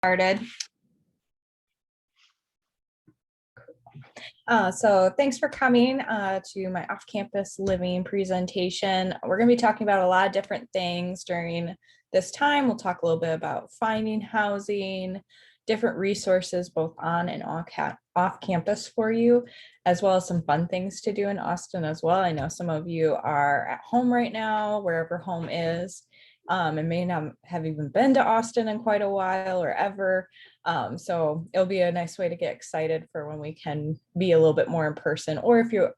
Started. So thanks for coming to my off-campus living presentation. We're going to be talking about a lot of different things during this time. We'll talk a little bit about finding housing, different resources both on and off campus for you, as well as some fun things to do in Austin as well. I know some of you are at home right now, wherever home is, and may not have even been to Austin in quite a while or ever. So it'll be a nice way to get excited for when we can be a little bit more in person, or if you're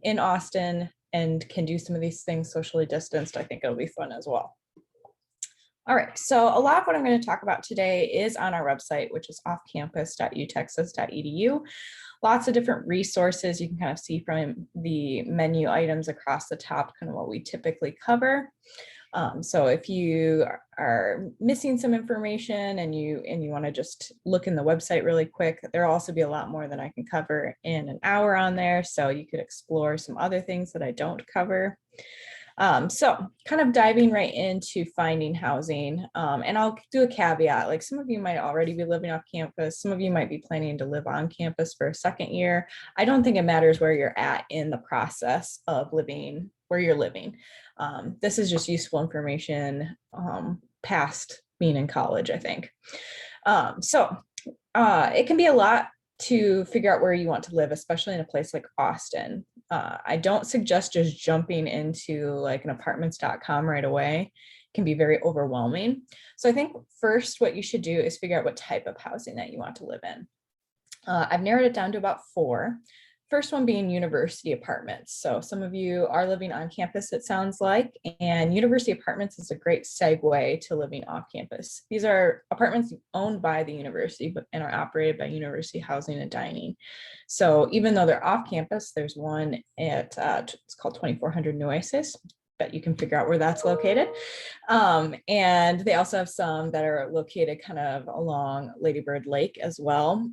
in Austin and can do some of these things socially distanced, I think it'll be fun as well. All right, so a lot of what I'm going to talk about today is on our website, which is offcampus.utexas.edu. Lots of different resources you can kind of see from the menu items across the top, kind of what we typically cover. So if you are missing some information and you want to just look in the website really quick, there'll also be a lot more than I can cover in an hour on there. So you could explore some other things that I don't cover. So kind of diving right into finding housing, and I'll do a caveat, like some of you might already be living off campus. Some of you might be planning to live on campus for a second year. I don't think it matters where you're at in the process of living, where you're living. This is just useful information past being in college, I think. It can be a lot to figure out where you want to live, especially in a place like Austin. I don't suggest just jumping into like an apartments.com right away. It can be very overwhelming. So I think first what you should do is figure out what type of housing that you want to live in. I've narrowed it down to about 4. First one being university apartments. So some of you are living on campus, it sounds like, and university apartments is a great segue to living off campus. These are apartments owned by the university and are operated by University Housing and Dining. So even though they're off campus, there's one at, it's called 2400 Nueces, but you can figure out where that's located. And they also have some that are located kind of along Lady Bird Lake as well.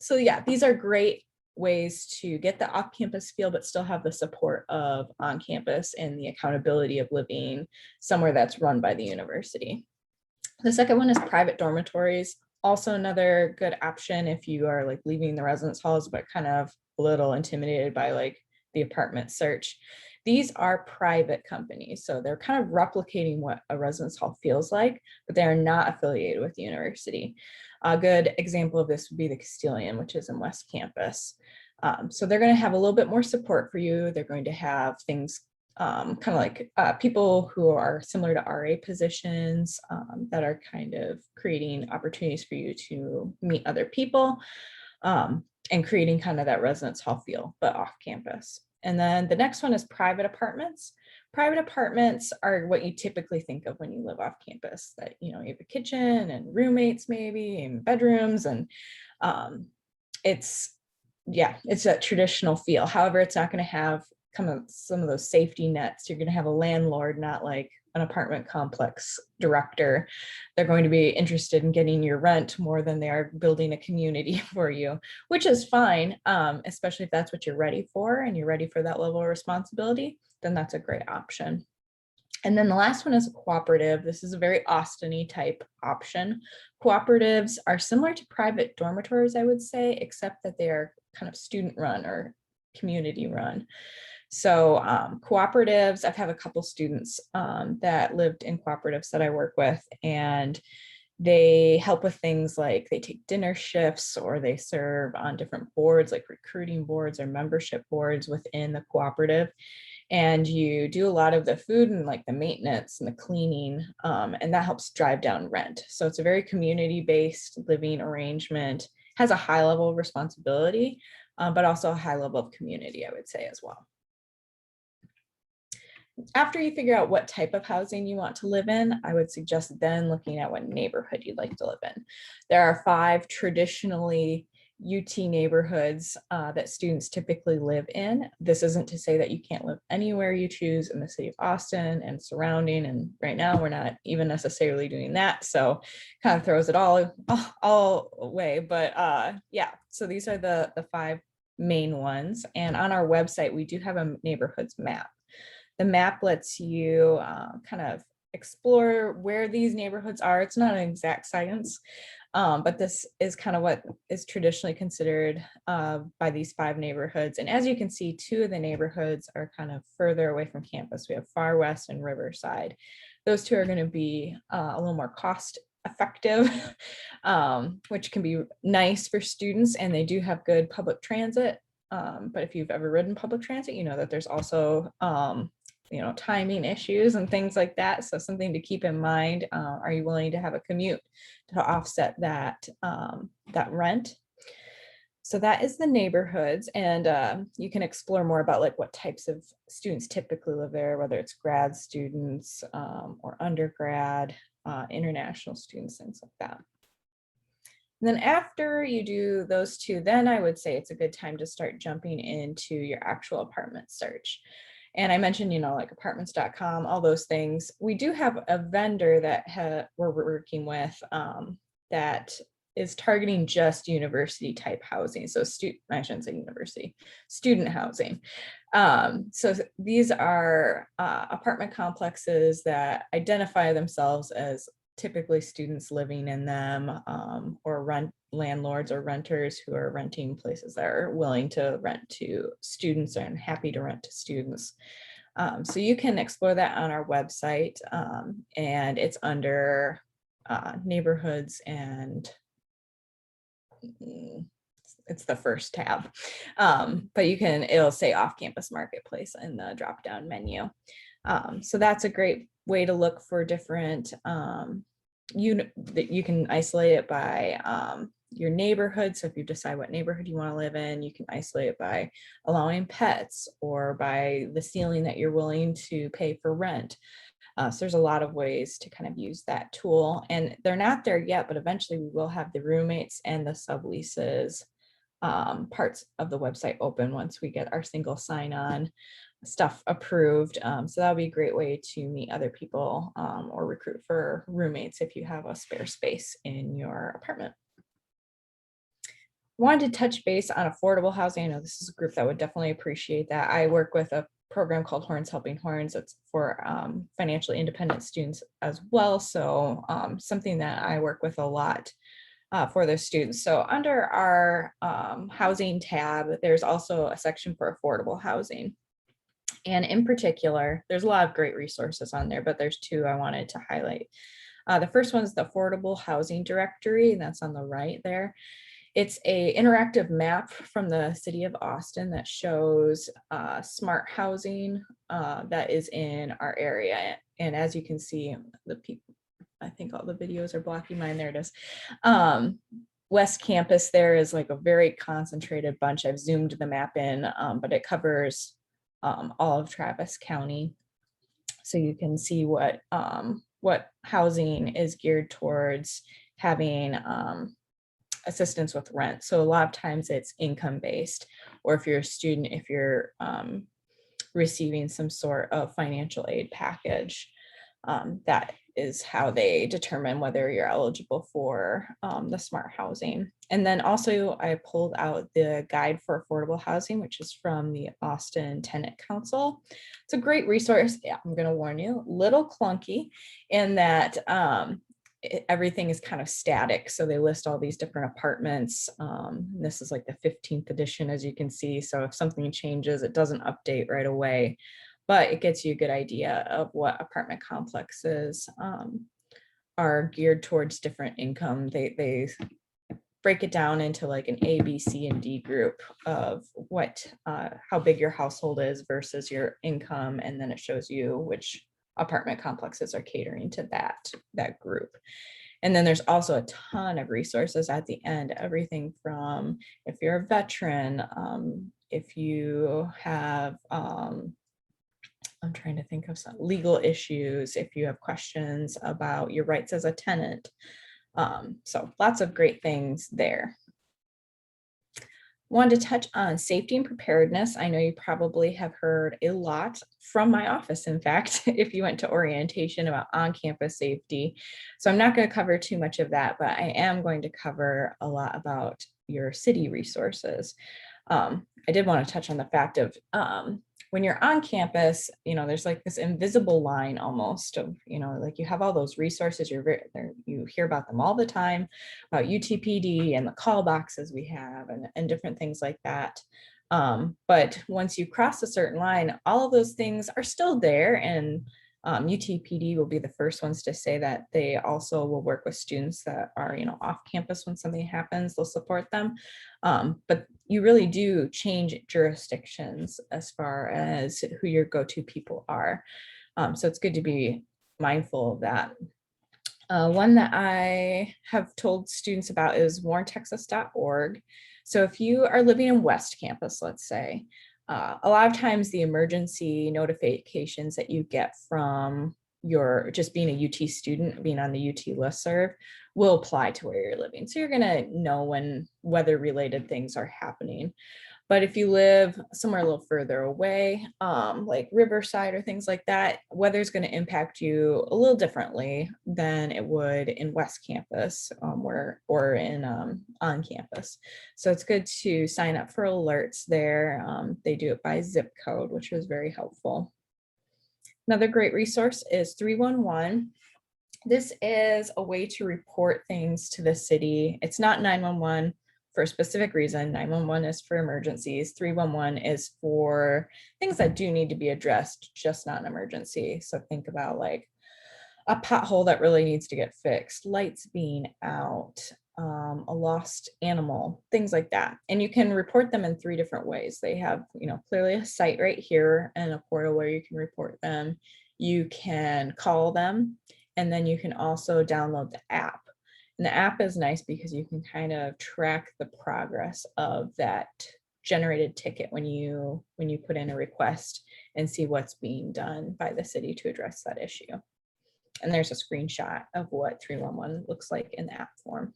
So yeah, these are great ways to get the off-campus feel, but still have the support of on-campus and the accountability of living somewhere that's run by the university. The second one is private dormitories. Also another good option if you are like leaving the residence halls, but kind of a little intimidated by like the apartment search. These are private companies, so they're kind of replicating what a residence hall feels like, but they are not affiliated with the university. A good example of this would be the Castilian, which is in West Campus. So they're going to have a little bit more support for you. They're going to have things kind of like people who are similar to RA positions that are kind of creating opportunities for you to meet other people and creating kind of that residence hall feel, but off campus. And then the next one is private apartments. Private apartments are what you typically think of when you live off campus, that, you know, you have a kitchen and roommates maybe and bedrooms, and it's that traditional feel. However, it's not going to have some of those safety nets. You're going to have a landlord, not like an apartment complex director. They're going to be interested in getting your rent more than they are building a community for you, which is fine, especially if that's what you're ready for and you're ready for that level of responsibility, then that's a great option. And then the last one is a cooperative. This is a very Austin-y type option. Cooperatives are similar to private dormitories, I would say, except that they are kind of student run or community run. So cooperatives, I've had a couple students that lived in cooperatives that I work with, and they help with things like they take dinner shifts, or they serve on different boards like recruiting boards or membership boards within the cooperative. And you do a lot of the food and like the maintenance and the cleaning, and that helps drive down rent. So it's a very community-based living arrangement, has a high level of responsibility, but also a high level of community, I would say, as well. After you figure out what type of housing you want to live in, I would suggest then looking at what neighborhood you'd like to live in. There are 5 traditionally UT neighborhoods that students typically live in. This isn't to say that you can't live anywhere you choose in the city of Austin and surrounding, and right now we're not even necessarily doing that, so kind of throws it all away. But yeah, so these are the 5 main ones, and on our website we do have a neighborhoods map. The map lets you kind of explore where these neighborhoods are. It's not an exact science, but this is kind of what is traditionally considered by these 5 neighborhoods. And as you can see, 2 of the neighborhoods are kind of further away from campus. We have Far West and Riverside. Those 2 are going to be a little more cost effective, which can be nice for students, and they do have good public transit. But if you've ever ridden public transit, you know that there's also timing issues and things like that. So something to keep in mind. Are you willing to have a commute to offset that rent? So that is the neighborhoods, and you can explore more about like what types of students typically live there, whether it's grad students or undergrad, international students, things like that. And then after you do those 2, then I would say it's a good time to start jumping into your actual apartment search. And I mentioned, like apartments.com, all those things. We do have a vendor that we're working with that is targeting just university type housing. So I shouldn't say university, student housing. So these are apartment complexes that identify themselves as typically students living in them, or landlords or renters who are renting places that are willing to rent to students and happy to rent to students. So you can explore that on our website, and it's under neighborhoods, and it's the first tab, but it'll say off-campus marketplace in the drop-down menu. So that's a great way to look for different you can isolate it by your neighborhood. So if you decide what neighborhood you want to live in, you can isolate it by allowing pets or by the ceiling that you're willing to pay for rent. So there's a lot of ways to kind of use that tool, and they're not there yet, but eventually we will have the roommates and the subleases parts of the website open once we get our single sign-on stuff approved. So that'll be a great way to meet other people or recruit for roommates if you have a spare space in your apartment. Wanted to touch base on affordable housing. I know this is a group that would definitely appreciate that. I work with a program called Horns Helping Horns. It's for financially independent students as well. So something that I work with a lot for those students. So under our housing tab, there's also a section for affordable housing. And in particular, there's a lot of great resources on there, but there's 2 I wanted to highlight. The first one is the Affordable Housing Directory, and that's on the right there. It's an interactive map from the city of Austin that shows smart housing that is in our area. And as you can see, I think all the videos are blocking mine. There it is. West Campus there is like a very concentrated bunch. I've zoomed the map in, but it covers all of Travis County. So you can see what housing is geared towards having assistance with rent. So a lot of times it's income based, or if you're a student, if you're receiving some sort of financial aid package, that is how they determine whether you're eligible for the smart housing. And then also I pulled out the guide for affordable housing, which is from the Austin Tenant Council. It's a great resource. Yeah, I'm going to warn you, little clunky in that everything is kind of static. So they list all these different apartments. This is like the 15th edition, as you can see. So if something changes, it doesn't update right away, but it gets you a good idea of what apartment complexes are geared towards different income. They break it down into like an A, B, C, and D group of how big your household is versus your income. And then it shows you which apartment complexes are catering to that group. And then there's also a ton of resources at the end, everything from if you're a veteran, if you have, I'm trying to think of some legal issues, if you have questions about your rights as a tenant. So lots of great things there. Wanted to touch on safety and preparedness. I know you probably have heard a lot from my office, in fact, if you went to orientation about on-campus safety. So I'm not going to cover too much of that, but I am going to cover a lot about your city resources. I did want to touch on the fact of when you're on campus, there's like this invisible line almost of, like you have all those resources, you hear about them all the time, about UTPD and the call boxes we have and different things like that. But once you cross a certain line, all of those things are still there, and UTPD will be the first ones to say that they also will work with students that are, off campus when something happens. They'll support them. But you really do change jurisdictions as far as who your go-to people are. So it's good to be mindful of that. One that I have told students about is warntexas.org. So if you are living in West Campus, let's say, a lot of times the emergency notifications that you get from your just being a UT student, being on the UT listserv, will apply to where you're living. So you're going to know when weather related things are happening. But if you live somewhere a little further away, like Riverside or things like that, weather's going to impact you a little differently than it would in West Campus or in on campus. So it's good to sign up for alerts there. They do it by zip code, which is very helpful. Another great resource is 311. This is a way to report things to the city. It's not 911. For a specific reason. 911 is for emergencies. 311 is for things that do need to be addressed, just not an emergency. So think about like a pothole that really needs to get fixed, lights being out, a lost animal, things like that. And you can report them in 3 different ways. They have, clearly a site right here and a portal where you can report them. You can call them, and then you can also download the app. And the app is nice because you can kind of track the progress of that generated ticket when you put in a request and see what's being done by the city to address that issue. And there's a screenshot of what 311 looks like in the app form.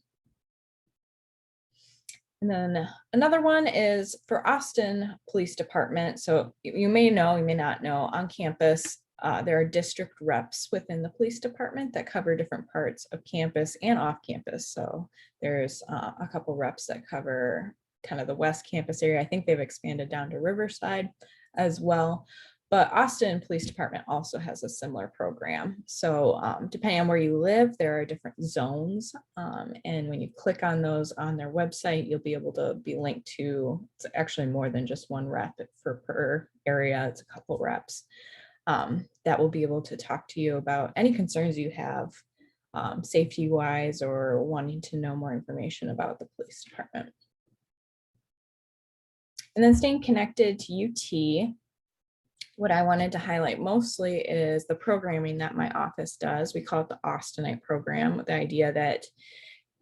And then another one is for Austin Police Department. So you may know, you may not know, on campus, there are district reps within the police department that cover different parts of campus and off campus. So there's a couple reps that cover kind of the West Campus area. I think they've expanded down to Riverside as well. But Austin Police Department also has a similar program. So depending on where you live, there are different zones. And when you click on those on their website, you'll be able to be linked to, it's actually more than just one rep per area. It's a couple reps. That will be able to talk to you about any concerns you have safety wise or wanting to know more information about the police department. And then staying connected to UT, what I wanted to highlight mostly is the programming that my office does. We call it the Austinite Program, with the idea that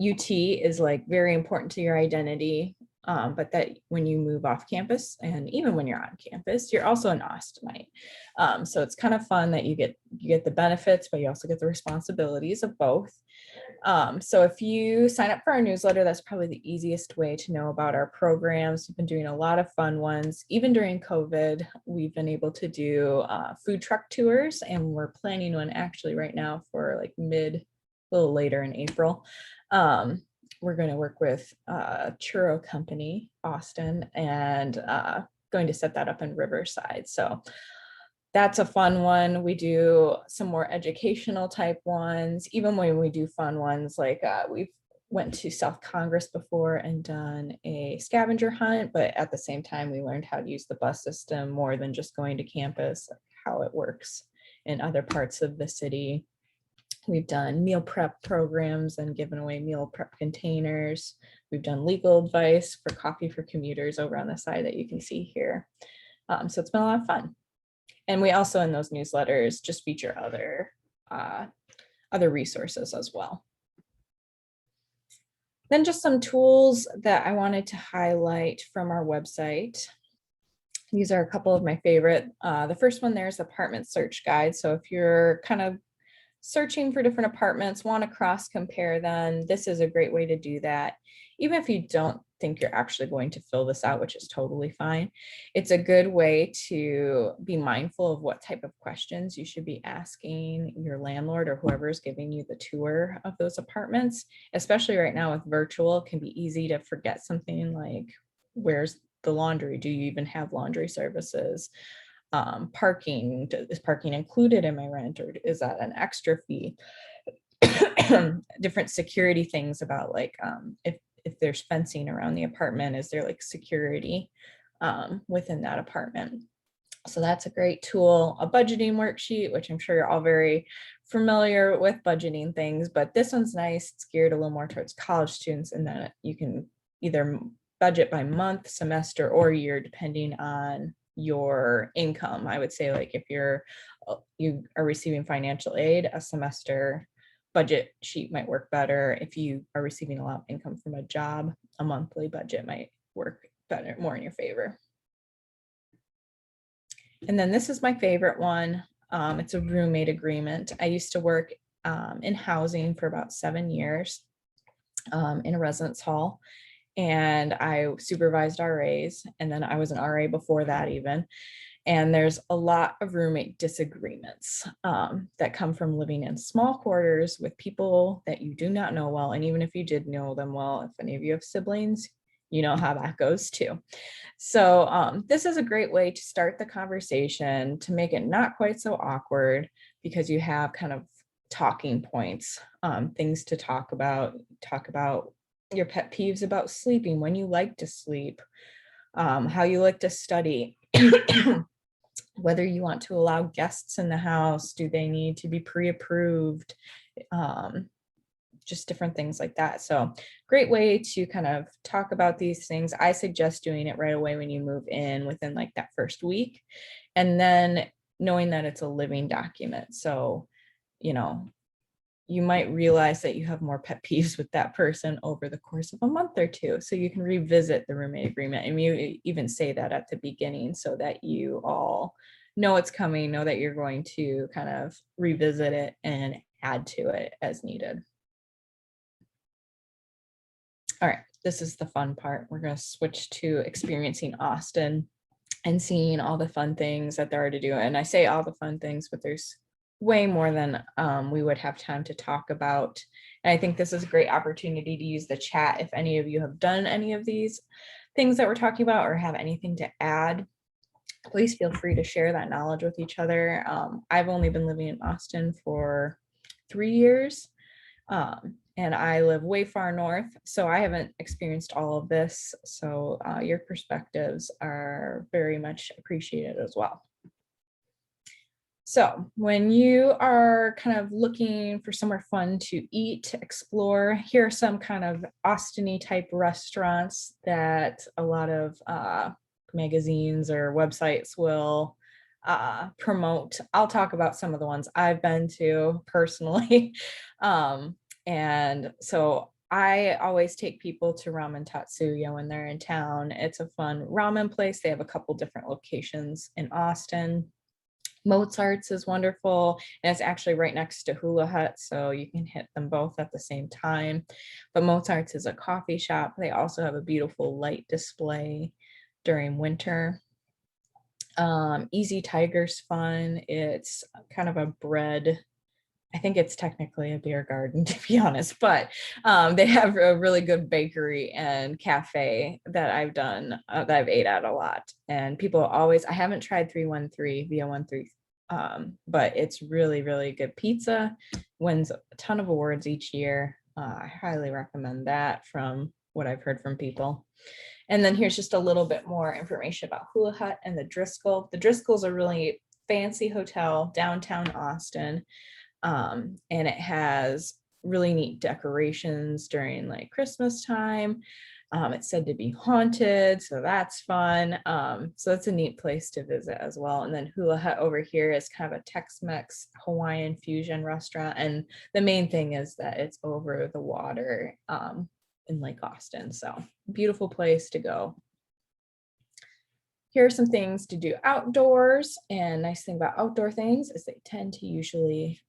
UT is like very important to your identity, but that when you move off campus and even when you're on campus, you're also an Austinite. So it's kind of fun that you get the benefits, but you also get the responsibilities of both. So if you sign up for our newsletter, that's probably the easiest way to know about our programs. We've been doing a lot of fun ones. Even during COVID, we've been able to do food truck tours, and we're planning one actually right now for like a little later in April. We're going to work with Churro Company, Austin, and going to set that up in Riverside. So that's a fun one. We do some more educational type ones. Even when we do fun ones, like we've went to South Congress before and done a scavenger hunt, but at the same time, we learned how to use the bus system more than just going to campus, how it works in other parts of the city. We've done meal prep programs and given away meal prep containers. We've done legal advice for coffee for commuters over on the side that you can see here. So it's been a lot of fun. And we also in those newsletters just feature other resources as well. Then just some tools that I wanted to highlight from our website. These are a couple of my favorite. The first one there is apartment search guide. So if you're kind of searching for different apartments, want to cross compare them, this is a great way to do that. Even if you don't think you're actually going to fill this out, which is totally fine, it's a good way to be mindful of what type of questions you should be asking your landlord or whoever is giving you the tour of those apartments. Especially right now with virtual, it can be easy to forget something like, where's the laundry? Do you even have laundry services? Parking, is parking included in my rent, or is that an extra fee? Different security things about like, if there's fencing around the apartment, is there like security within that apartment? So that's a great tool. A budgeting worksheet, which I'm sure you're all very familiar with budgeting things, but this one's nice. It's geared a little more towards college students, and then you can either budget by month, semester, or year, depending on your income. I would say, like, if you are receiving financial aid, a semester budget sheet might work better. If you are receiving a lot of income from a job, a monthly budget might work better, more in your favor. And then this is my favorite one. It's a roommate agreement. I used to work in housing for about 7 years in a residence hall, and I supervised RAs, and then I was an RA before that even. And there's a lot of roommate disagreements that come from living in small quarters with people that you do not know well. And even if you did know them well, if any of you have siblings, you know how that goes too. So this is a great way to start the conversation, to make it not quite so awkward, because you have kind of talking points, things to talk about your pet peeves about sleeping, when you like to sleep, how you like to study, whether you want to allow guests in the house, do they need to be pre-approved, just different things like that. So great way to kind of talk about these things. I suggest doing it right away when you move in, within like that first week, and then knowing that it's a living document. So, you know, you might realize that you have more pet peeves with that person over the course of a month or two. So you can revisit the roommate agreement, and you even say that at the beginning so that you all know it's coming, know that you're going to kind of revisit it and add to it as needed. All right, this is the fun part. We're going to switch to experiencing Austin and seeing all the fun things that there are to do. And I say all the fun things, but there's way more than we would have time to talk about. And I think this is a great opportunity to use the chat. If any of you have done any of these things that we're talking about or have anything to add, please feel free to share that knowledge with each other. I've only been living in Austin for 3 years. And I live way far north, so I haven't experienced all of this. So your perspectives are very much appreciated as well. So when you are kind of looking for somewhere fun to eat, explore, here are some kind of Austin-y type restaurants that a lot of magazines or websites will promote. I'll talk about some of the ones I've been to personally. And so I always take people to Ramen Tatsuya when they're in town. It's a fun ramen place. They have a couple different locations in Austin. Mozart's is wonderful, and it's actually right next to Hula Hut, so you can hit them both at the same time. But Mozart's is a coffee shop. They also have a beautiful light display during winter. Easy Tiger's fun. It's kind of a bread, I think it's technically a beer garden, to be honest, but they have a really good bakery and cafe that I've done, that I've ate at a lot. And people always, I haven't tried 313 via 13, but it's really, really good pizza, wins a ton of awards each year. I highly recommend that from what I've heard from people. And then here's just a little bit more information about Hula Hut and the Driscoll. The Driscoll's a really fancy hotel downtown Austin. And it has really neat decorations during like Christmas time. It's said to be haunted, so that's fun. So that's a neat place to visit as well. And then Hula Hut over here is kind of a Tex-Mex Hawaiian fusion restaurant. And the main thing is that it's over the water in Lake Austin. So beautiful place to go. Here are some things to do outdoors. And nice thing about outdoor things is they tend to usually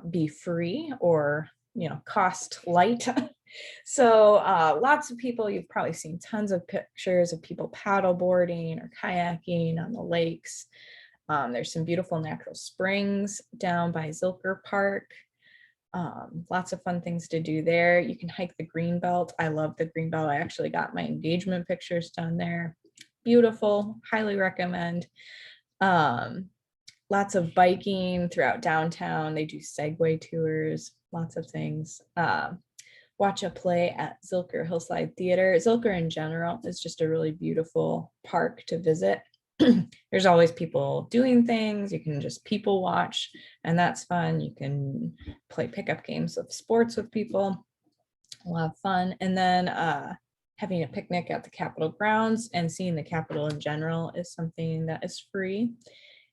be free or, you know, cost light. So lots of people, you've probably seen tons of pictures of people paddle boarding or kayaking on the lakes. There's some beautiful natural springs down by Zilker Park. Lots of fun things to do there. You can hike the Greenbelt. I love the Greenbelt. I actually got my engagement pictures done there. Beautiful, highly recommend. Lots of biking throughout downtown. They do Segway tours, lots of things. Watch a play at Zilker Hillside Theater. Zilker in general is just a really beautiful park to visit. There's always people doing things. You can just people watch, and that's fun. You can play pickup games of sports with people. A lot of fun. And then having a picnic at the Capitol grounds and seeing the Capitol in general is something that is free.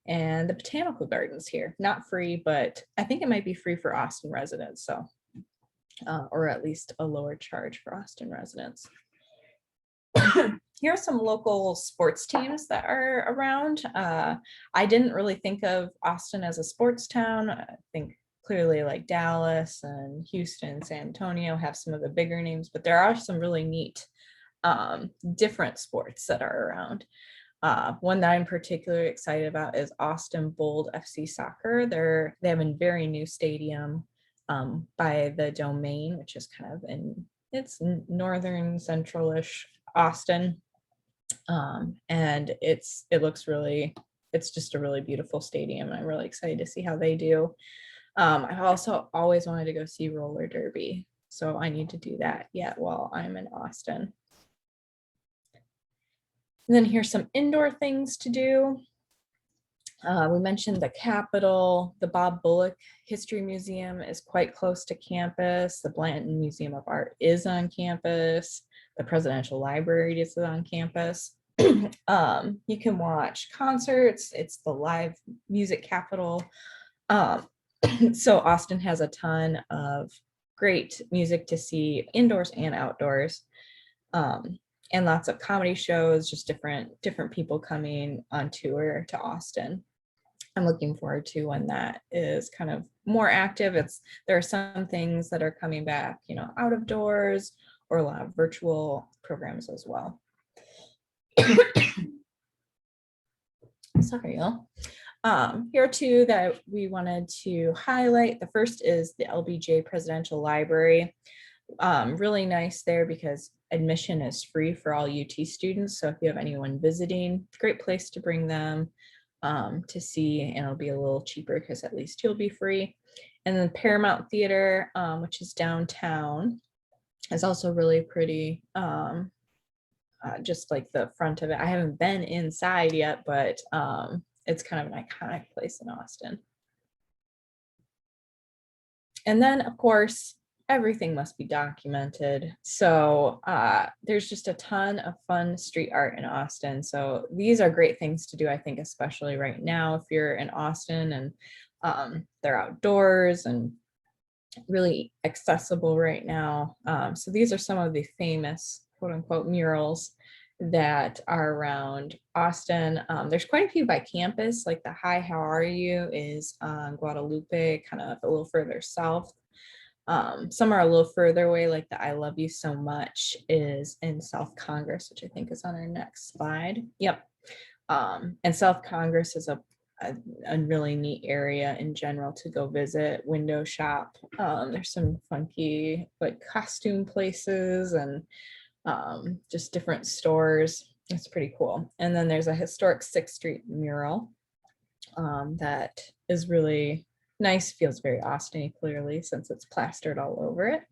And the botanical gardens here, not free, but I think it might be free for Austin residents. So, or at least a lower charge for Austin residents. Here are some local sports teams that are around. I didn't really think of Austin as a sports town. I think clearly like Dallas and Houston, San Antonio have some of the bigger names, but there are some really neat different sports that are around. One that I'm particularly excited about is Austin Bold FC Soccer. They have a very new stadium by the Domain, which is kind of it's northern central-ish Austin. And it looks really, it's just a really beautiful stadium. I'm really excited to see how they do. I've also always wanted to go see roller derby, so I need to do that yet while I'm in Austin. And then here's some indoor things to do. We mentioned the Capitol. The Bob Bullock History Museum is quite close to campus. The Blanton Museum of Art is on campus. The Presidential Library is on campus. You can watch concerts. It's the live music capital. So Austin has a ton of great music to see indoors and outdoors. And lots of comedy shows, just different people coming on tour to Austin. I'm looking forward to when that is kind of more active. There are some things that are coming back, out of doors, or a lot of virtual programs as well. Sorry, y'all. Here are two that we wanted to highlight. The first is the LBJ Presidential Library. Really nice there because admission is free for all UT students. So if you have anyone visiting, great place to bring them to see, and it'll be a little cheaper because at least you'll be free. And then Paramount Theater, which is downtown, is also really pretty. Just like the front of it. I haven't been inside yet, but it's kind of an iconic place in Austin. And then, of course, everything must be documented. So there's just a ton of fun street art in Austin. So these are great things to do, I think, especially right now if you're in Austin and they're outdoors and really accessible right now. So these are some of the famous quote unquote murals that are around Austin. There's quite a few by campus, like the Hi, How Are You is on Guadalupe, kind of a little further south. Some are a little further away, like the I Love You So Much is in South Congress, which I think is on our next slide. Yep. And South Congress is a really neat area in general to go visit, window shop. There's some funky like costume places and just different stores. It's pretty cool. And then there's a historic 6th Street mural that is really nice, feels very Austin clearly since it's plastered all over it.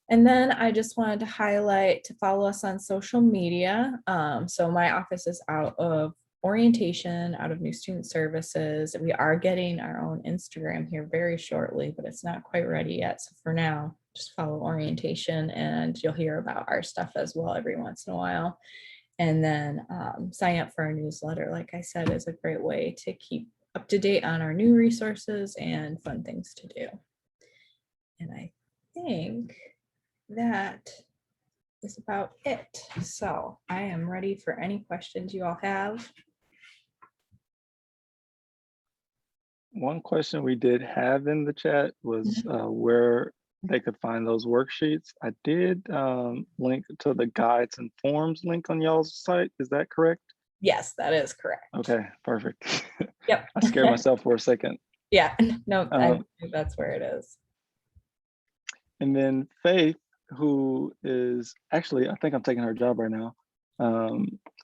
And then I just wanted to highlight to follow us on social media. So my office is out of orientation, out of new student services. We are getting our own Instagram here very shortly, but it's not quite ready yet. So for now, just follow orientation and you'll hear about our stuff as well every once in a while. And then sign up for our newsletter, like I said, is a great way to keep up to date on our new resources and fun things to do. And I think that is about it. So I am ready for any questions you all have. One question we did have in the chat was where they could find those worksheets. I did link to the guides and forms link on y'all's site. Is that correct? Yes, that is correct. Okay, perfect. Yep. I scared myself for a second. Yeah, no, I think that's where it is. And then Faith, who is actually, I think I'm taking her job right now.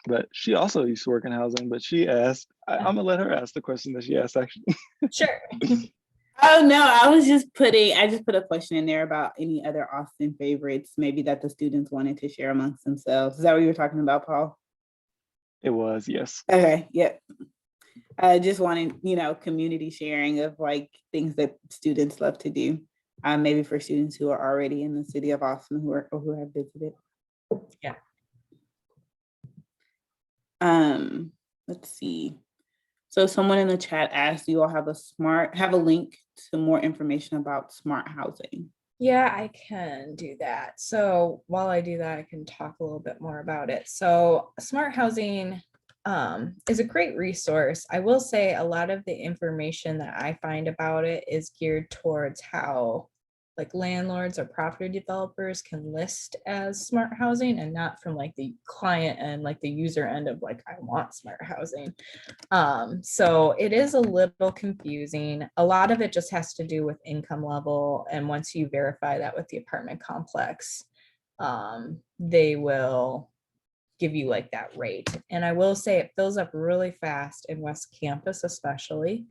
but she also used to work in housing, but she asked, I'm gonna let her ask the question that she asked actually. Sure. Oh no, I just put a question in there about any other Austin favorites, maybe that the students wanted to share amongst themselves. Is that what you were talking about, Paul? It was, yes. Okay, yep. I just wanted, community sharing of like things that students love to do. Maybe for students who are already in the city of Austin who have visited. Yeah. Let's see. So someone in the chat asked, do you all have a link to more information about smart housing? Yeah, I can do that. So while I do that, I can talk a little bit more about it. So smart housing is a great resource. I will say a lot of the information that I find about it is geared towards how like landlords or property developers can list as smart housing, and not from like the client and like the user end of like, I want smart housing. So it is a little confusing. A lot of it just has to do with income level. And once you verify that with the apartment complex, they will give you like that rate. And I will say it fills up really fast in West Campus, especially.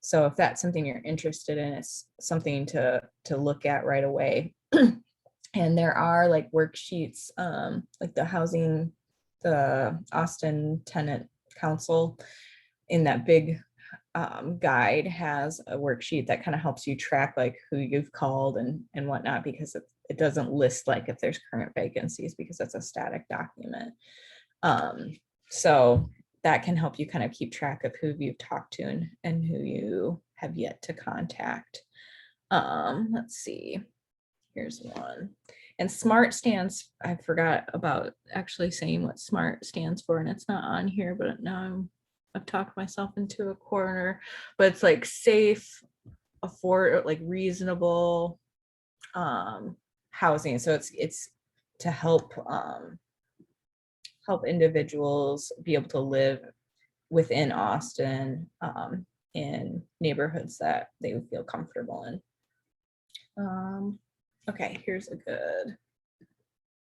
So if that's something you're interested in, it's something to look at right away. And there are like worksheets, like the Austin Tenant Council in that big guide has a worksheet that kind of helps you track like who you've called and whatnot, because it doesn't list like if there's current vacancies, because it's a static document. So that can help you kind of keep track of who you've talked to and who you have yet to contact. Let's see. Here's one. And SMART stands, I forgot about actually saying what SMART stands for, and it's not on here, but now I've talked myself into a corner. But it's like safe, afford, like reasonable housing. So it's to help individuals be able to live within Austin in neighborhoods that they would feel comfortable in. Okay, here's a good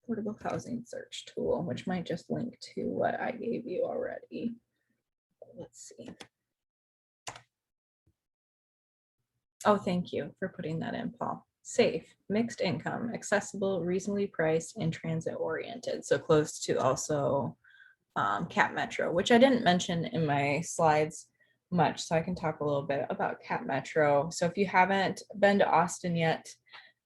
affordable housing search tool, which might just link to what I gave you already. Let's see. Oh, thank you for putting that in, Paul. Safe, mixed income, accessible, reasonably priced, and transit oriented. So close to also Cap Metro, which I didn't mention in my slides much. So I can talk a little bit about Cap Metro. So if you haven't been to Austin yet,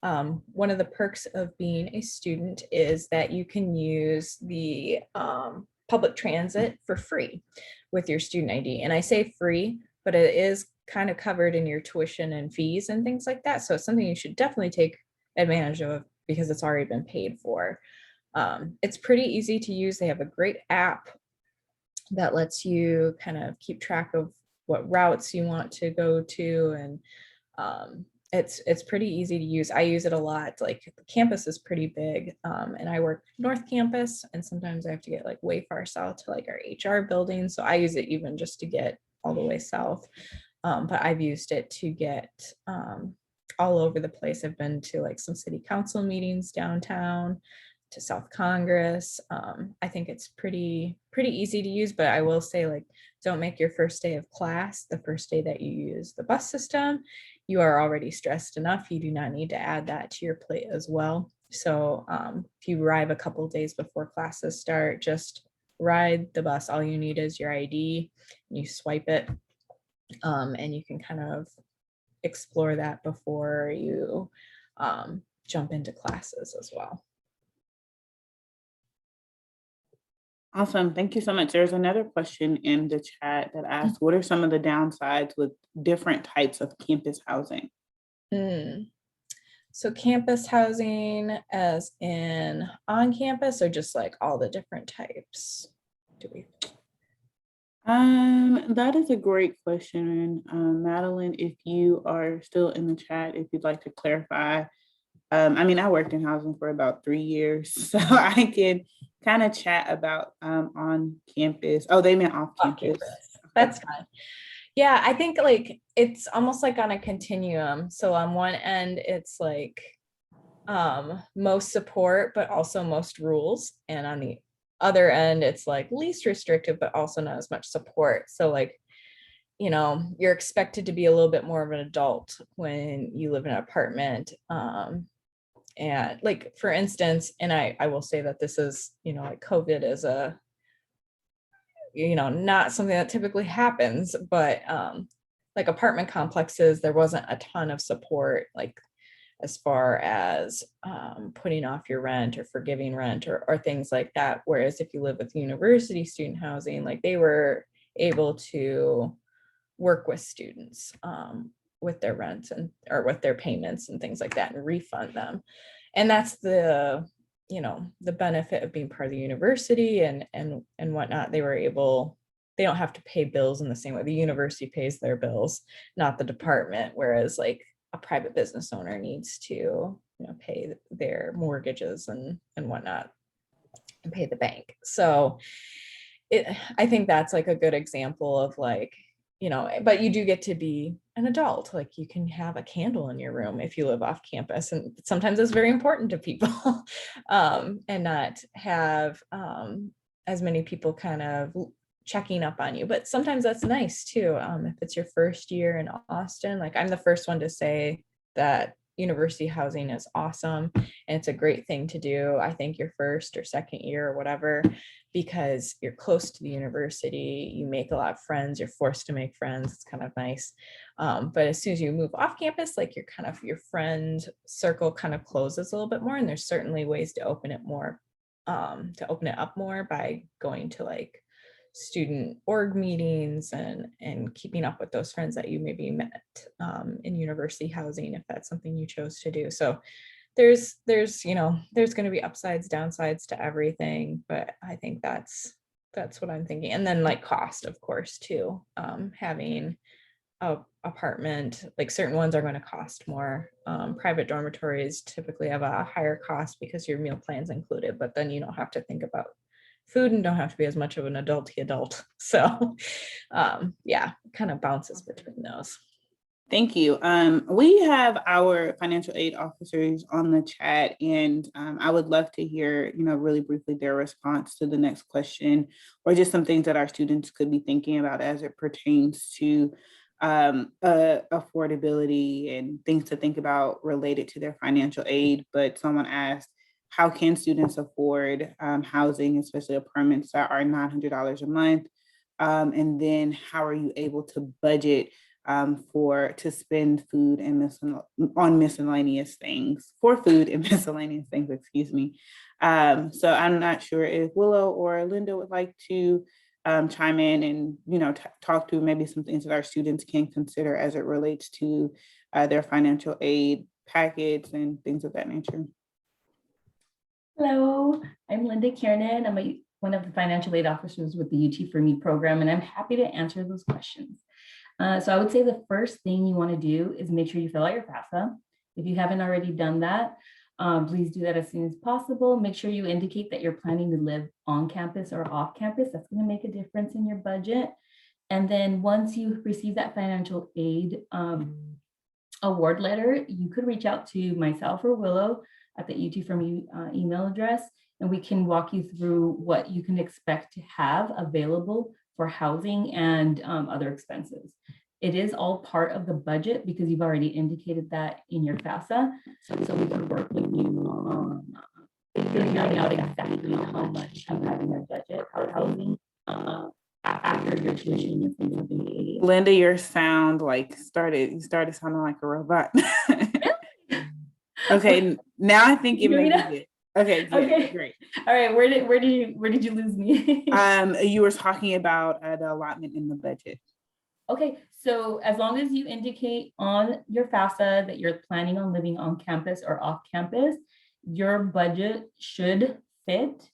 one of the perks of being a student is that you can use the public transit for free with your student ID. And I say free, but it is kind of covered in your tuition and fees and things like that. So it's something you should definitely take advantage of because it's already been paid for. It's pretty easy to use. They have a great app that lets you kind of keep track of what routes you want to go to, and it's pretty easy to use. I use it a lot. Like the campus is pretty big, and I work North Campus, and sometimes I have to get like way far south to like our HR building. So I use it even just to get all the way south. But I've used it to get all over the place. I've been to like some city council meetings downtown, to South Congress. I think it's pretty easy to use, but I will say, like, don't make your first day of class the first day that you use the bus system. You are already stressed enough. You do not need to add that to your plate as well. So if you arrive a couple of days before classes start, just ride the bus. All you need is your ID. You swipe it, and you can kind of explore that before you jump into classes as well. Awesome. Thank you so much. There's another question in the chat that asks, what are some of the downsides with different types of campus housing? So campus housing as in on campus, or just like all the different types? That is a great question. Madeline, if you are still in the chat, if you'd like to clarify. I worked in housing for about 3 years, so I can kind of chat about on campus. Oh, they meant off campus. That's fine. Yeah, I think like it's almost like on a continuum. So on one end, it's like most support, but also most rules. And on the other end, it's like least restrictive, but also not as much support. So like, you know, you're expected to be a little bit more of an adult when you live in an apartment. And like, for instance, and I will say that this is, you know, like COVID is a, you know, not something that typically happens, but like apartment complexes, there wasn't a ton of support, like as far as putting off your rent or forgiving rent or things like that. Whereas if you live with university student housing, like they were able to work with students with their rent and or with their payments and things like that and refund them. And that's the, you know, the benefit of being part of the university and whatnot. They were able, they don't have to pay bills in the same way. The university pays their bills, not the department. Whereas like a private business owner needs to, you know, pay their mortgages and whatnot and pay the bank. So I think that's like a good example of like, you know, but you do get to be an adult. Like you can have a candle in your room if you live off campus. And sometimes it's very important to people and not have as many people kind of checking up on you. But sometimes that's nice too. If it's your first year in Austin, like I'm the first one to say that university housing is awesome and it's a great thing to do. I think your first or second year or whatever, because you're close to the university, you make a lot of friends, you're forced to make friends. It's kind of nice. But as soon as you move off campus, like your friend circle kind of closes a little bit more. And there's certainly ways to open it more, to open it up more by going to like student org meetings and keeping up with those friends that you maybe met in university housing, if that's something you chose to do. So there's you know, there's going to be upsides, downsides to everything, but I think that's what I'm thinking. And then like cost, of course, too. Having a apartment, like certain ones are going to cost more. Private dormitories typically have a higher cost because your meal plan's included, but then you don't have to think about food and don't have to be as much of an adult. So yeah, kind of bounces between those. Thank you. We have our financial aid officers on the chat, and I would love to hear, you know, really briefly their response to the next question, or just some things that our students could be thinking about as it pertains to affordability and things to think about related to their financial aid. But someone asked, how can students afford housing, especially apartments that are $900 a month? And then how are you able to budget to spend food and on miscellaneous things, for food and miscellaneous things, excuse me. So I'm not sure if Willow or Linda would like to chime in and, you know, talk to maybe some things that our students can consider as it relates to their financial aid packets and things of that nature. Hello, I'm Linda Kiernan. I'm one of the financial aid officers with the UT for Me program, and I'm happy to answer those questions. So I would say the first thing you want to do is make sure you fill out your FAFSA. If you haven't already done that, please do that as soon as possible. Make sure you indicate that you're planning to live on campus or off campus. That's going to make a difference in your budget. And then once you receive that financial aid award letter, you could reach out to myself or Willow at the UT for Me email address, and we can walk you through what you can expect to have available for housing and other expenses. It is all part of the budget because you've already indicated that in your FAFSA. So we can work with you on figuring out exactly how much you have in your budget for housing after your tuition and things will be paid. Linda, your sound you started sounding like a robot. Okay, now I think it may be good. Okay, good, okay, great. All right, where did you lose me? You were talking about the allotment in the budget. Okay, so as long as you indicate on your FAFSA that you're planning on living on campus or off campus, your budget should fit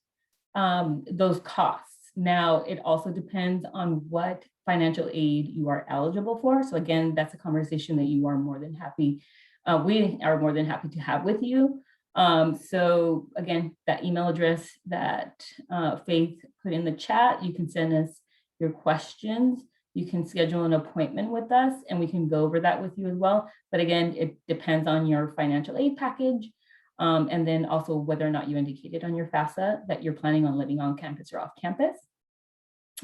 those costs. Now, it also depends on what financial aid you are eligible for. So again, that's a conversation that you are more than happy, we are more than happy to have with you. So again, that email address that Faith put in the chat, you can send us your questions. You can schedule an appointment with us and we can go over that with you as well. But again, it depends on your financial aid package And then also whether or not you indicated on your FAFSA that you're planning on living on campus or off campus.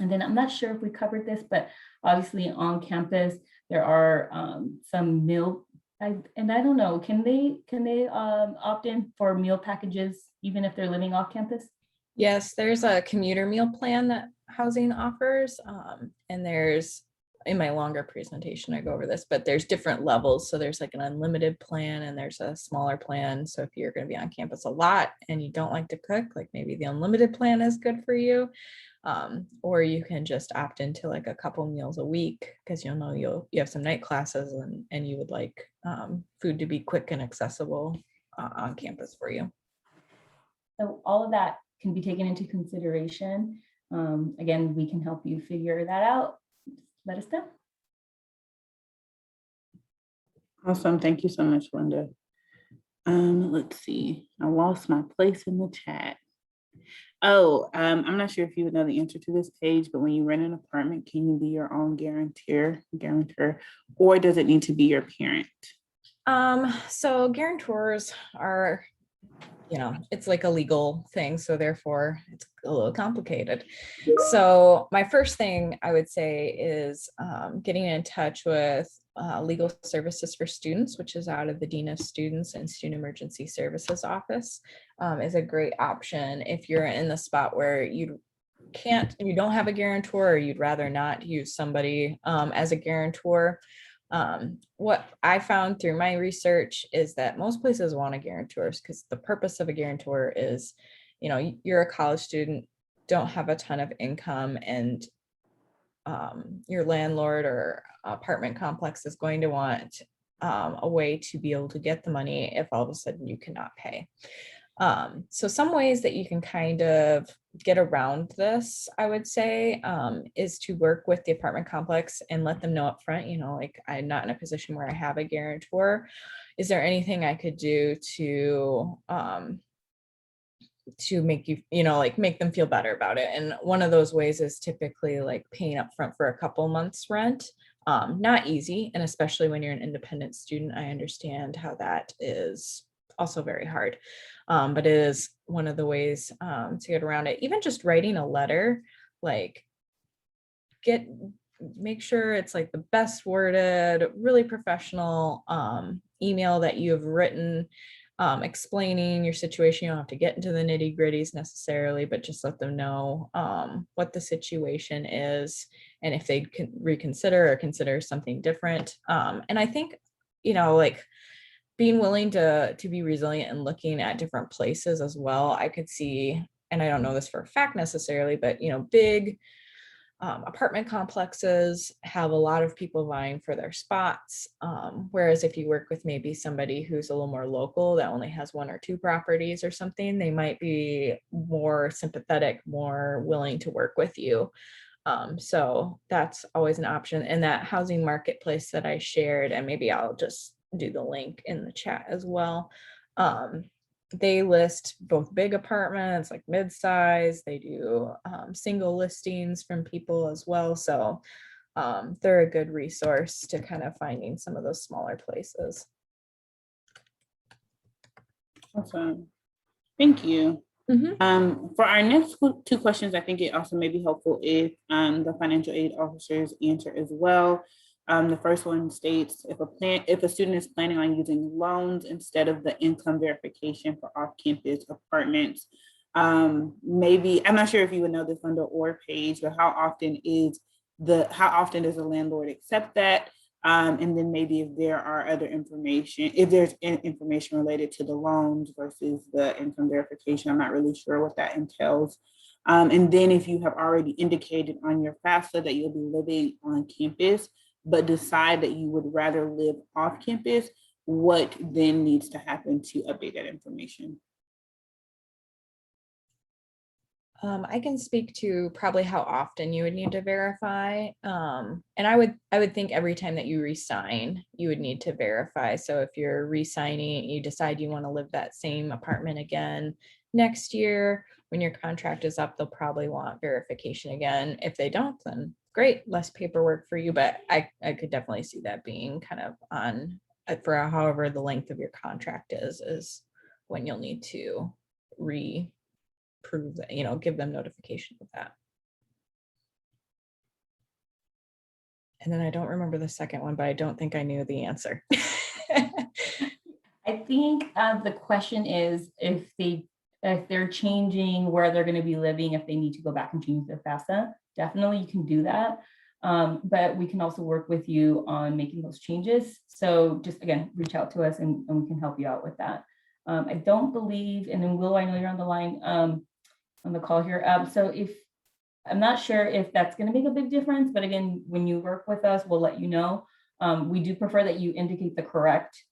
And then I'm not sure if we covered this, but obviously on campus, there are some meal, and I don't know, can they opt in for meal packages even if they're living off campus? Yes, there's a commuter meal plan that housing offers. And there's, in my longer presentation, I go over this, but there's different levels. So there's like an unlimited plan and there's a smaller plan. So if you're going to be on campus a lot and you don't like to cook, like maybe the unlimited plan is good for you. Or you can just opt into like a couple meals a week because you'll know you have some night classes and you would like food to be quick and accessible on campus for you. So all of that can be taken into consideration. Again, we can help you figure that out. Let us know. Awesome. Thank you so much, Linda. Let's see. I lost my place in the chat. Oh, I'm not sure if you would know the answer to this page, but when you rent an apartment, can you be your own guarantor, or does it need to be your parent? So guarantors are, it's like a legal thing. So therefore it's a little complicated. So my first thing I would say is getting in touch with Legal Services for Students, which is out of the Dean of Students and Student Emergency Services Office, is a great option if you're in the spot where you don't have a guarantor, or you'd rather not use somebody as a guarantor. What I found through my research is that most places want a guarantor because the purpose of a guarantor is, you're a college student, don't have a ton of income, and your landlord or apartment complex is going to want a way to be able to get the money if all of a sudden you cannot pay. So some ways that you can kind of get around this, I would say, is to work with the apartment complex and let them know up front, like, I'm not in a position where I have a guarantor. Is there anything I could do to make you, make them feel better about it? And one of those ways is typically like paying up front for a couple months rent. Not easy. And especially when you're an independent student, I understand how that is also very hard. But it is one of the ways to get around it. Even just writing a letter, like make sure it's like the best worded, really professional email that you have written, explaining your situation. You don't have to get into the nitty gritties necessarily, but just let them know what the situation is and if they can reconsider or consider something different. And I think, like being willing to be resilient and looking at different places as well. I could see, and I don't know this for a fact necessarily, but big apartment complexes have a lot of people vying for their spots. Whereas if you work with maybe somebody who's a little more local that only has 1 or 2 properties or something, they might be more sympathetic, more willing to work with you. So that's always an option. And that housing marketplace that I shared, and maybe I'll just do the link in the chat as well. They list both big apartments, like mid-size. They do single listings from people as well. So they're a good resource to kind of finding some of those smaller places. Awesome. Thank you. Mm-hmm. For our next 2 questions, I think it also may be helpful if the financial aid officers answer as well. The first one states, if a student is planning on using loans instead of the income verification for off-campus apartments, maybe, I'm not sure if you would know this on the or page, but how often does the landlord accept that? And then maybe if there are other information, if there's information related to the loans versus the income verification, I'm not really sure what that entails. And then if you have already indicated on your FAFSA that you'll be living on campus, but decide that you would rather live off campus, what then needs to happen to update that information? I can speak to probably how often you would need to verify. And I would think every time that you re-sign, you would need to verify. So if you're re-signing, you decide you want to live that same apartment again next year, when your contract is up, they'll probably want verification again. If they don't, then great, less paperwork for you. But I could definitely see that being kind of on for however the length of your contract is when you'll need to prove that, give them notification of that. And then I don't remember the second one, but I don't think I knew the answer. I think the question is if they're changing where they're going to be living, if they need to go back and change their FAFSA, definitely you can do that. But we can also work with you on making those changes. So just again, reach out to us and we can help you out with that. I don't believe, and then Will, I know you're on the line on the call here. So I'm not sure if that's going to make a big difference, but again, when you work with us, we'll let you know. We do prefer that you indicate the correct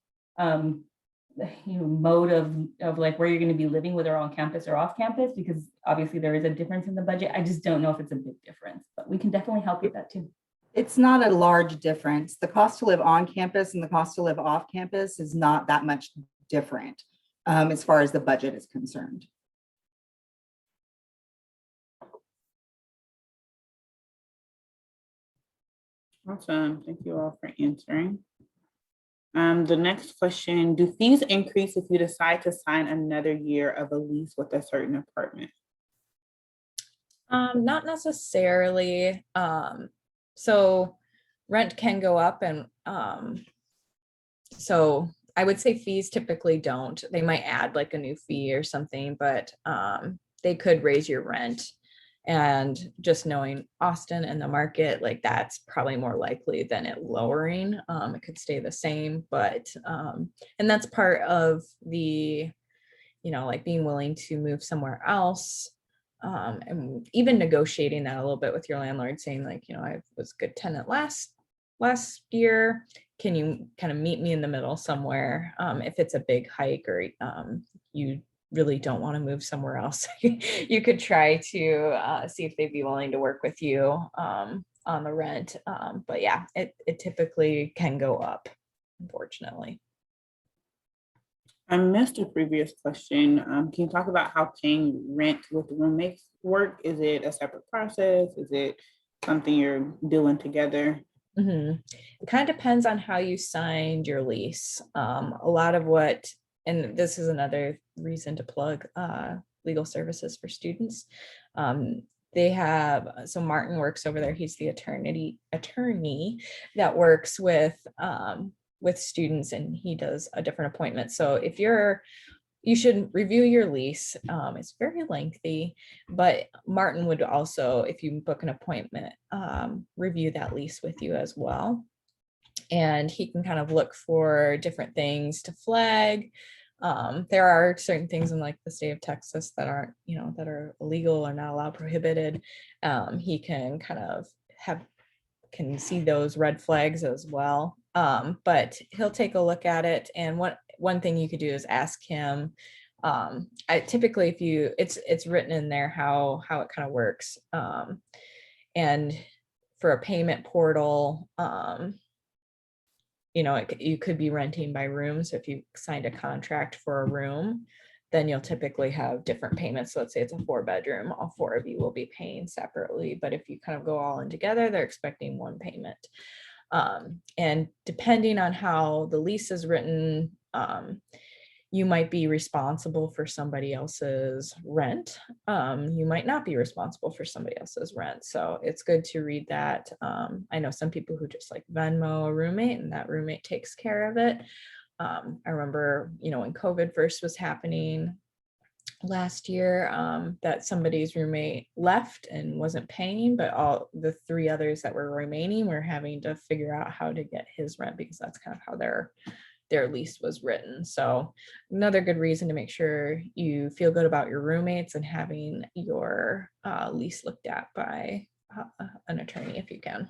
mode of like where you're going to be living, whether on campus or off campus, because obviously there is a difference in the budget. I just don't know if it's a big difference, but we can definitely help with that too. It's not a large difference. The cost to live on campus and the cost to live off campus is not that much different as far as the budget is concerned. Awesome. Thank you all for answering. The next question, do fees increase if you decide to sign another year of a lease with a certain apartment? Not necessarily. So rent can go up, and so I would say fees typically don't. They might add like a new fee or something, but they could raise your rent. And just knowing Austin and the market, like that's probably more likely than it lowering. It could stay the same, but and that's part of the, like being willing to move somewhere else. And even negotiating that a little bit with your landlord, saying like, I was a good tenant last year. Can you kind of meet me in the middle somewhere? If it's a big hike or you really don't want to move somewhere else, you could try to see if they'd be willing to work with you on the rent. But yeah, it typically can go up, unfortunately. I missed a previous question. Can you talk about how paying rent with roommates work? Is it a separate process? Is it something you're doing together? Mm-hmm. It kind of depends on how you signed your lease. A lot of what, and this is another reason to plug legal services for students. They have, so Martin works over there. He's the attorney that works with students, and he does a different appointment. So if you should review your lease. It's very lengthy, but Martin would also, if you book an appointment, review that lease with you as well. And he can kind of look for different things to flag. There are certain things in like the state of Texas that aren't, that are illegal or not allowed, prohibited. He can kind of can see those red flags as well. But he'll take a look at it. And one thing you could do is ask him. I typically, if it's written in there how it kind of works. And for a payment portal, you could be renting by room. So if you signed a contract for a room, then you'll typically have different payments. So let's say it's a 4-bedroom, all 4 of you will be paying separately. But if you kind of go all in together, they're expecting one payment. And depending on how the lease is written, you might be responsible for somebody else's rent. You might not be responsible for somebody else's rent. So it's good to read that. I know some people who just like Venmo a roommate and that roommate takes care of it. I remember, when COVID first was happening last year, that somebody's roommate left and wasn't paying, but all the 3 others that were remaining were having to figure out how to get his rent, because that's kind of how their lease was written. So another good reason to make sure you feel good about your roommates and having your lease looked at by an attorney if you can.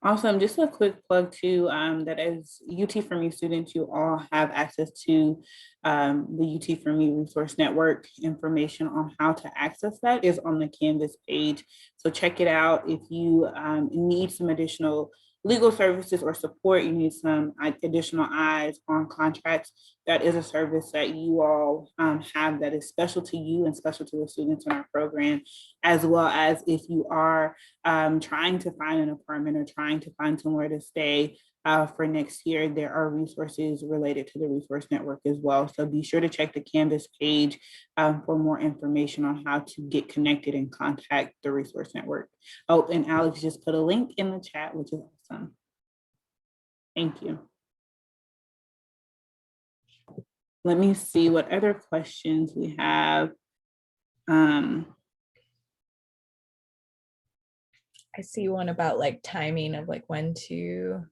Awesome. Just a quick plug too, that as UT for Me students, you all have access to the UT for Me resource network. Information on how to access that is on the Canvas page. So check it out. If you need some additional legal services or support, you need some additional eyes on contracts, that is a service that you all have that is special to you and special to the students in our program, as well as if you are trying to find an apartment or trying to find somewhere to stay, for next year, there are resources related to the resource network as well. So be sure to check the Canvas page for more information on how to get connected and contact the resource network. Oh, and Alex just put a link in the chat, which is awesome. Thank you. Let me see what other questions we have. I see one about like timing of like when to.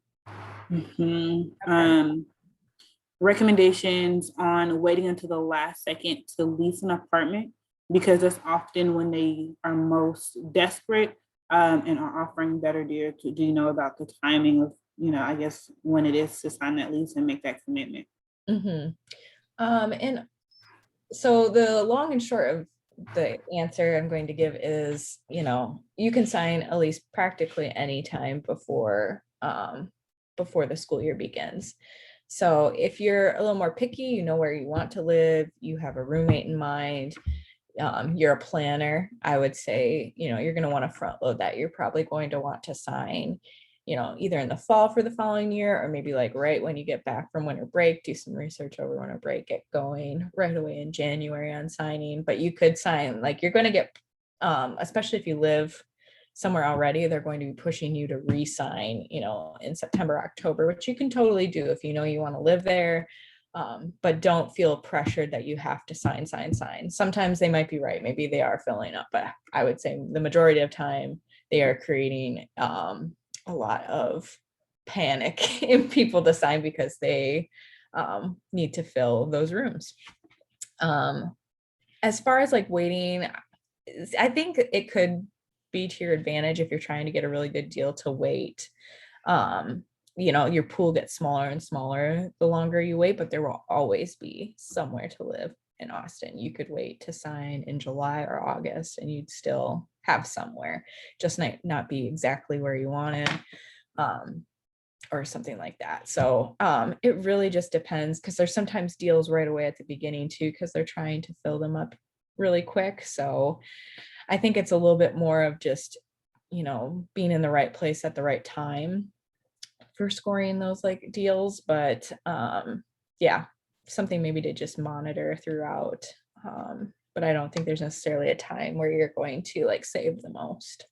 Recommendations on waiting until the last second to lease an apartment, because that's often when they are most desperate and are offering better deals. Do you know about the timing of, I guess, when it is to sign that lease and make that commitment? And so the long and short of the answer I'm going to give is, you can sign a lease practically any time before the school year begins. So if you're a little more picky, you know where you want to live, you have a roommate in mind, you're a planner, I would say, you're going to want to front load that. You're probably going to want to sign, either in the fall for the following year, or maybe like right when you get back from winter break, do some research over winter break, get going right away in January on signing. But you could sign, like, you're going to get, especially if you live somewhere already, they're going to be pushing you to re-sign, in September, October, which you can totally do if you know you want to live there. But don't feel pressured that you have to sign. Sometimes they might be right. Maybe they are filling up, but I would say the majority of time they are creating a lot of panic in people to sign because they need to fill those rooms. As far as like waiting, I think it could be to your advantage if you're trying to get a really good deal to wait. Your pool gets smaller and smaller the longer you wait, but there will always be somewhere to live in Austin. You could wait to sign in July or August and you'd still have somewhere, just not be exactly where you wanted, or something like that. So it really just depends, because there's sometimes deals right away at the beginning too, because they're trying to fill them up really quick. So I think it's a little bit more of just, being in the right place at the right time for scoring those like deals. But yeah, something maybe to just monitor throughout. But I don't think there's necessarily a time where you're going to like save the most.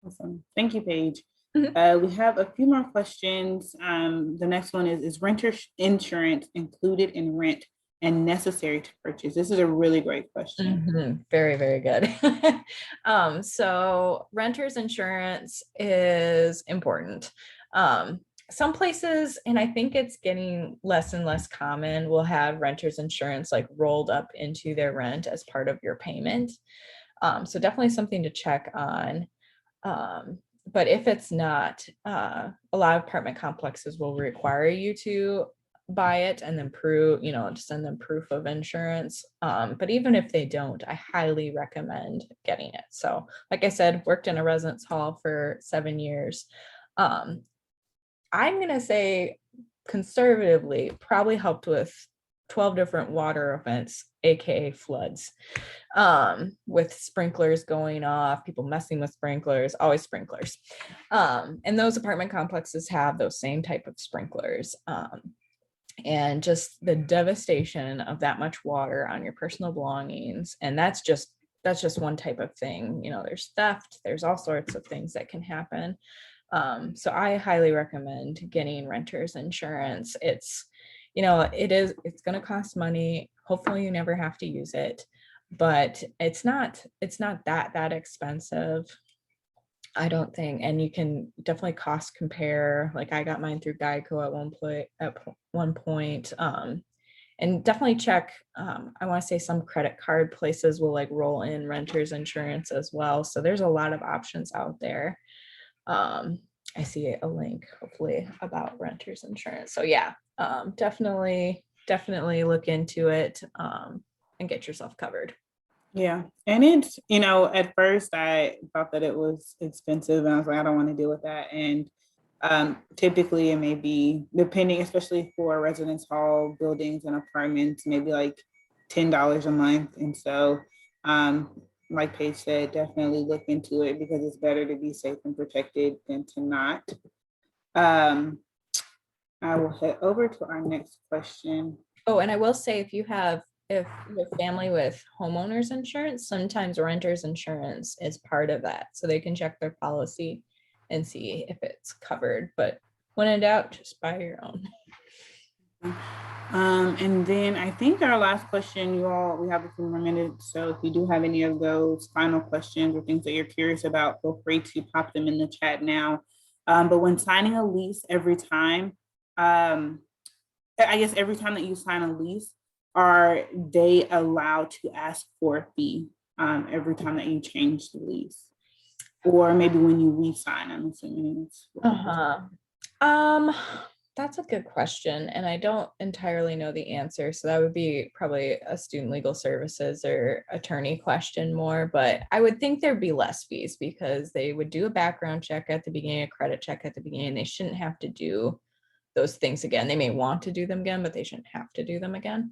Awesome. Thank you, Paige. Mm-hmm. We have a few more questions. The next one is renter insurance included in rent and necessary to purchase? This is a really great question. Mm-hmm. Very, very good. So renter's insurance is important. Some places, and I think it's getting less and less common, will have renter's insurance like rolled up into their rent as part of your payment. So definitely something to check on. But if it's not, a lot of apartment complexes will require you to buy it and then prove, to send them proof of insurance. But even if they don't, I highly recommend getting it. So like I said, worked in a residence hall for 7 years. I'm going to say conservatively probably helped with 12 different water events, aka floods, with sprinklers going off, people messing with sprinklers, always sprinklers. And those apartment complexes have those same type of sprinklers. And just the devastation of that much water on your personal belongings. And that's just one type of thing. There's theft, there's all sorts of things that can happen. So I highly recommend getting renter's insurance. It's going to cost money. Hopefully you never have to use it, but it's not that expensive, I don't think. And you can definitely cost compare. Like I got mine through Geico at one point. And definitely check, I want to say some credit card places will like roll in renter's insurance as well. So there's a lot of options out there. I see a link hopefully about renter's insurance. So yeah, definitely look into it and get yourself covered. Yeah. And it's, at first I thought that it was expensive and I was like, I don't want to deal with that. And typically it may be, depending, especially for residence hall buildings and apartments, maybe like $10 a month. And so like Paige said, definitely look into it because it's better to be safe and protected than to not. I will head over to our next question. Oh, and I will say if you have family with homeowners insurance, sometimes renters insurance is part of that. So they can check their policy and see if it's covered. But when in doubt, just buy your own. And then I think our last question, you all, we have a few more minutes. So if you do have any of those final questions or things that you're curious about, feel free to pop them in the chat now. But when signing a lease every time, I guess every time that you sign a lease, are they allowed to ask for a fee every time that you change the lease? Or maybe when you re-sign, I'm assuming it's. That's a good question. And I don't entirely know the answer. So that would be probably a student legal services or attorney question more, but I would think there'd be less fees because they would do a background check at the beginning, a credit check at the beginning. They shouldn't have to do those things again. They may want to do them again, but they shouldn't have to do them again.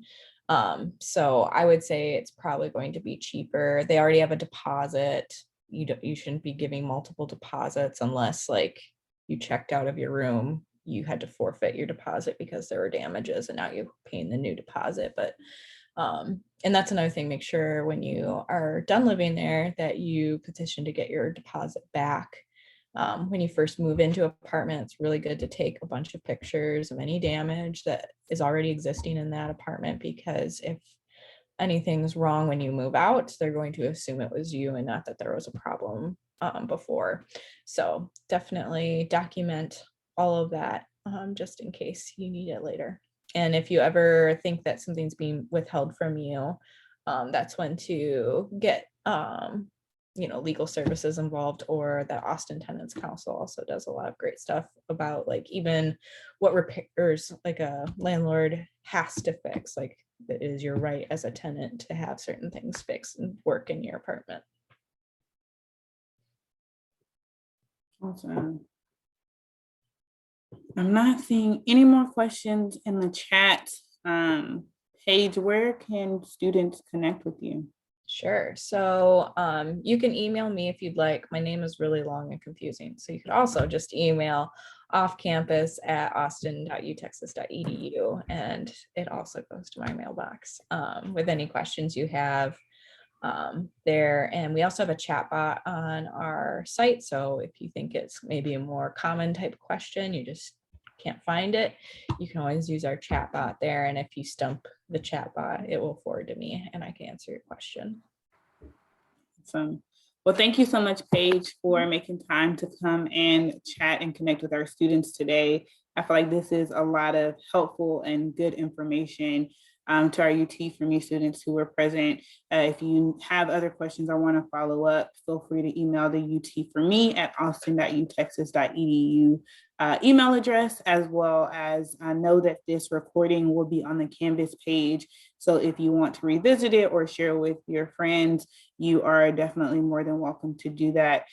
So I would say it's probably going to be cheaper. They already have a deposit. You shouldn't be giving multiple deposits unless like you checked out of your room, you had to forfeit your deposit because there were damages and now you're paying the new deposit. But and that's another thing, make sure when you are done living there that you petition to get your deposit back. When you first move into an apartment, it's really good to take a bunch of pictures of any damage that is already existing in that apartment, because if anything's wrong when you move out, they're going to assume it was you and not that there was a problem before. So definitely document all of that just in case you need it later. And if you ever think that something's being withheld from you, that's when to get legal services involved, or the Austin Tenants Council also does a lot of great stuff about like even what repairs like a landlord has to fix. Like it is your right as a tenant to have certain things fixed and work in your apartment. Awesome. I'm not seeing any more questions in the chat. Paige, where can students connect with you? Sure. So you can email me if you'd like. My name is really long and confusing. So you could also just email offcampus@austin.utexas.edu, and it also goes to my mailbox with any questions you have there. And we also have a chat bot on our site. So if you think it's maybe a more common type of question, you just can't find it, you can always use our chat bot there. And if you stump the chat bot, it will forward to me and I can answer your question. Awesome. Well, thank you so much, Paige, for making time to come and chat and connect with our students today. I feel like this is a lot of helpful and good information to our UT for me students who were present. If you have other questions or want to follow up, feel free to email the UT for me at austin.utexas.edu email address, as well as I know that this recording will be on the Canvas page. So if you want to revisit it or share with your friends, you are definitely more than welcome to do that.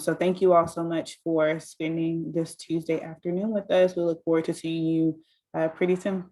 So thank you all so much for spending this Tuesday afternoon with us. We look forward to seeing you pretty soon.